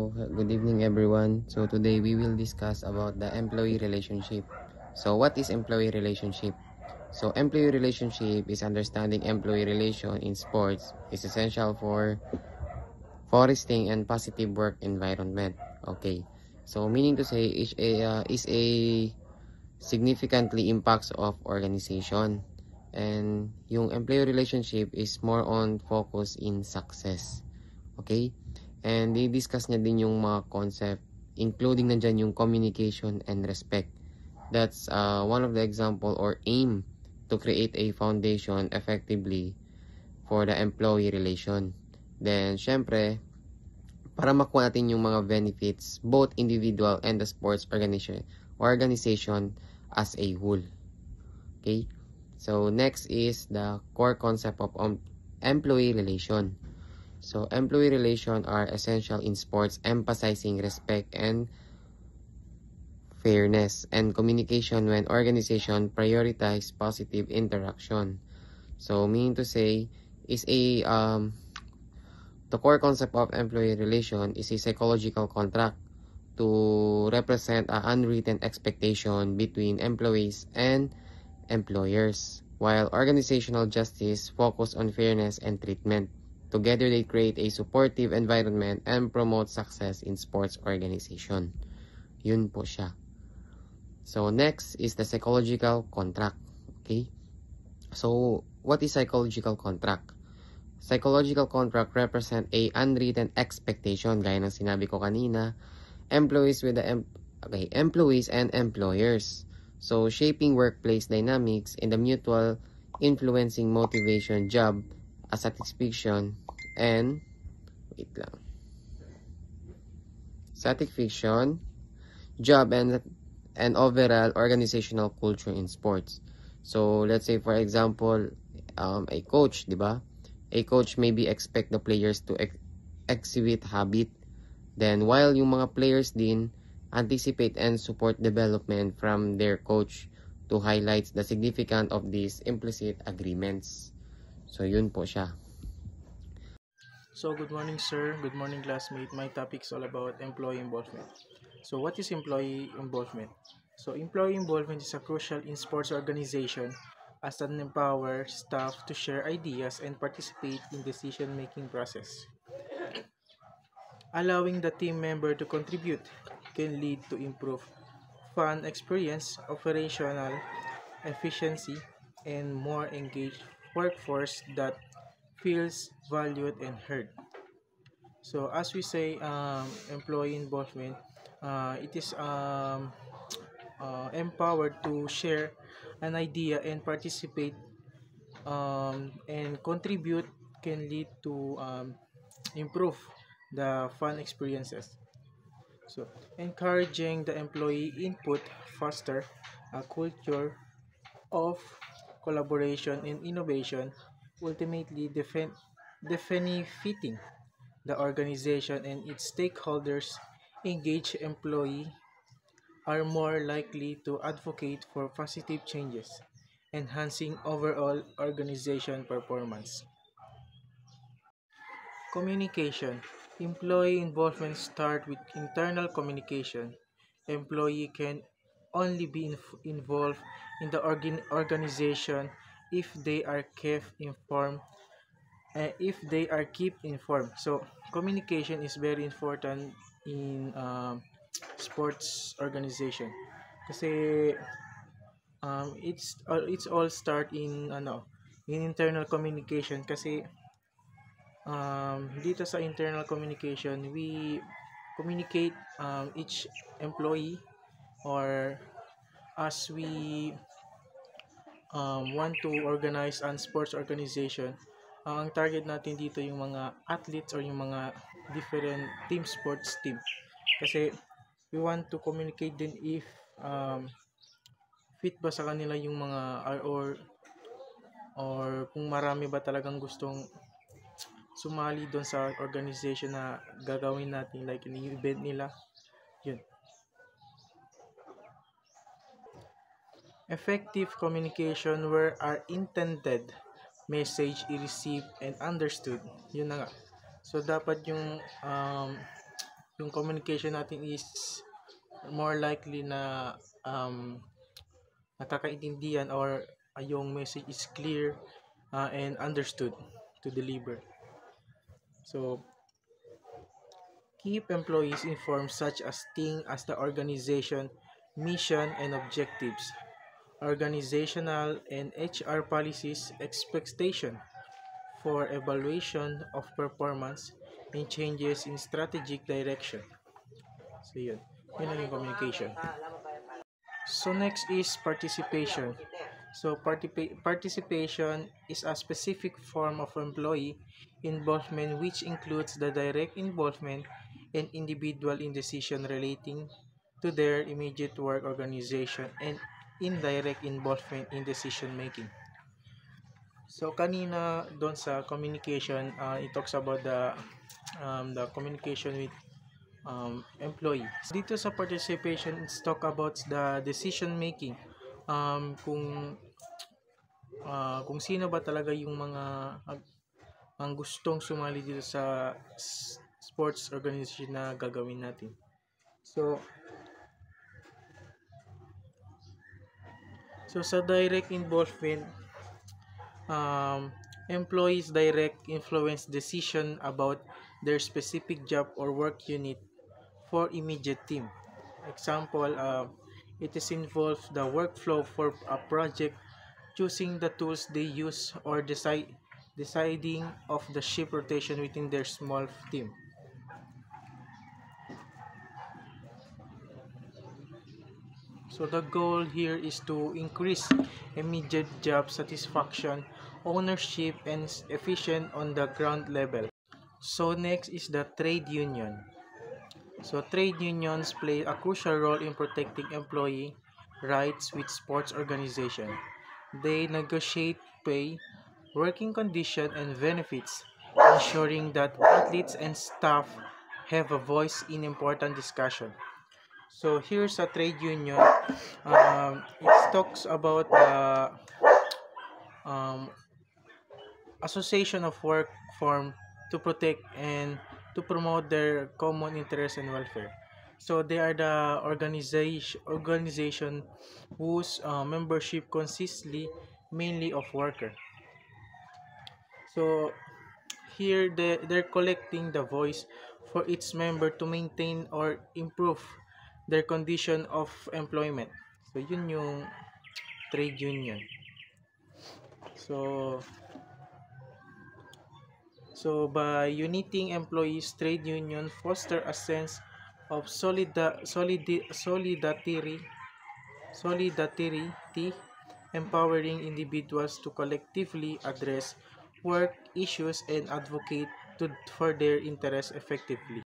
Good evening everyone. So today we will discuss about the employee relationship. So what is employee relationship? So employee relationship is understanding employee relation in sports is essential for fostering and positive work environment. Okay. So meaning to say is a significantly impacts of organization. And yung employee relationship is more on focus in success. Okay? And di-discuss niya din yung mga concept, including nandyan yung communication and respect. That's one of the example or aim to create a foundation effectively for the employee relation. Then, syempre, para makuha natin yung mga benefits, both individual and the sports organization as a whole. Okay? So, next is the core concept of employee relation. So, employee relations are essential in sports, emphasizing respect and fairness and communication when organization prioritize positive interaction. So, meaning to say, is the core concept of employee relation is a psychological contract to represent an unwritten expectation between employees and employers, while organizational justice focus on fairness and treatment. Together, they create a supportive environment and promote success in sports organization. Yun po siya. So, next is the psychological contract. Okay? So, what is psychological contract? Psychological contract represent a unwritten expectation, gaya ng sinabi ko kanina, employees and employers. So, shaping workplace dynamics in the mutual influencing motivation, job, satisfaction, and satisfaction, job, and overall organizational culture in sports. So, let's say for example, a coach, di ba? A coach maybe expect the players to exhibit habit. Then, while yung mga players din anticipate and support development from their coach to highlight the significance of these implicit agreements. So, yun po siya. So, good morning, sir. Good morning, classmate. My topic is all about employee involvement. So, what is employee involvement? So, employee involvement is a crucial in sports organization as an empower staff to share ideas and participate in decision-making process. Allowing the team member to contribute can lead to improved fan experience, operational efficiency, and more engaged workforce that feels valued and heard. So as we say, employee involvement, it is empowered to share an idea and participate and contribute can lead to improve the fun experiences. So encouraging the employee input foster a culture of collaboration and innovation, ultimately benefiting the organization and its stakeholders. Engaged employees are more likely to advocate for positive changes, enhancing overall organization performance. Communication. Employee involvement start with internal communication. Employee can only be involved in the organization if they are kept informed. So communication is very important in sports organization kasi it's all start in in internal communication kasi dito sa internal communication we communicate each employee or as we want to organize an sports organization. Ang target natin dito yung mga athletes or yung mga different sports team kasi we want to communicate din if fit ba sa kanila yung mga or kung marami ba talagang gustong sumali doon sa organization na gagawin natin, like yung event nila. Yun. Effective communication where our intended message i-received and understood. Yun na nga. So dapat yung yung communication natin is more likely na nakakaintindihan, or yung message is clear and understood to deliver. So, keep employees informed such as things as the organization, mission, and objectives, organizational and HR policies, expectation for evaluation of performance, and changes in strategic direction. So, yun. Yun lang yung communication. So, next is participation. So, participation is a specific form of employee involvement which includes the direct involvement and individual in decision relating to their immediate work organization and indirect involvement in decision making. So kanina doon sa communication, it talks about the communication with employee. Dito sa participation, it's talk about the decision making. Kung sino ba talaga yung mga ang gustong sumali dito sa sports organization na gagawin natin. So sa direct involvement, employees direct influence decision about their specific job or work unit for immediate team. Example, it is involved the workflow for a project, choosing the tools they use, or deciding of the shift rotation within their small team. So the goal here is to increase immediate job satisfaction, ownership, and efficient on the ground level. So next is the trade union. So trade unions play a crucial role in protecting employee rights with sports organization. They negotiate pay, working conditions, and benefits, ensuring that athletes and staff have a voice in important discussion. So here's a trade union. It talks about the association of work form to protect and to promote their common interest and welfare. So they are the organization whose membership consists mainly of workers. So here they're collecting the voice for its member to maintain or improve their condition of employment. So yun yung trade union. So by uniting employees, trade union foster a sense of solidarity, empowering individuals to collectively address work issues and advocate for their interests effectively.